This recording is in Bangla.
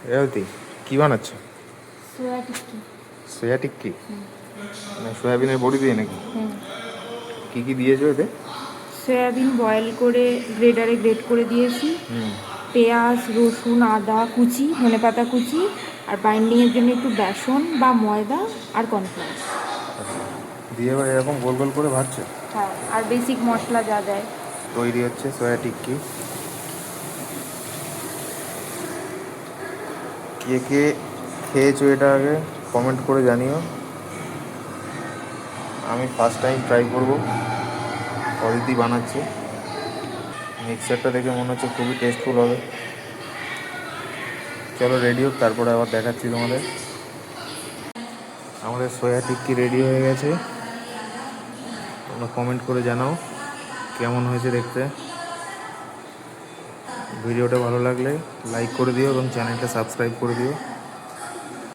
রেবতী কী বানাচ্ছ? সোয়া টিক্কি। সোয়া টিক্কি? মানে সয়াবিনের বড়ি দিয়ে নাকি? হ্যাঁ, কী কী দিয়েছো এতে? সয়াবিন বয়েল করে গ্রেটারে গ্রেট করে দিয়েছি, হুম। পেঁয়াজ, রসুন, আদা কুচি, ধনেপাতা কুচি, আর বাইন্ডিংয়ের জন্য একটু বেসন বা ময়দা আর কর্নফ্লাওয়ার। আচ্ছা, দিয়ে এবার এরকম গোল গোল করে ভাজছো? হ্যাঁ, আর বেসিক মশলা যা দেয়। তৈরি হচ্ছে সয়া টিক্কি। কে কে খেয়েছো এটা আগে কমেন্ট করে জানিও। আমি ফার্স্ট টাইম ট্রাই করব। অদিতি বানাচ্ছে। মিক্সারটা দেখে মনে হচ্ছে খুবই টেস্টফুল হবে। চলো রেডি হোক, তারপরে আবার দেখাচ্ছি তোমাদের। আমাদের সয়া টিক্কি রেডি হয়ে গেছে। তোমরা কমেন্ট করে জানাও কেমন হয়েছে দেখতে। ভিডিওটা ভালো লাগলে লাইক করে দিও এবং চ্যানেলটা সাবস্ক্রাইব করে দিও।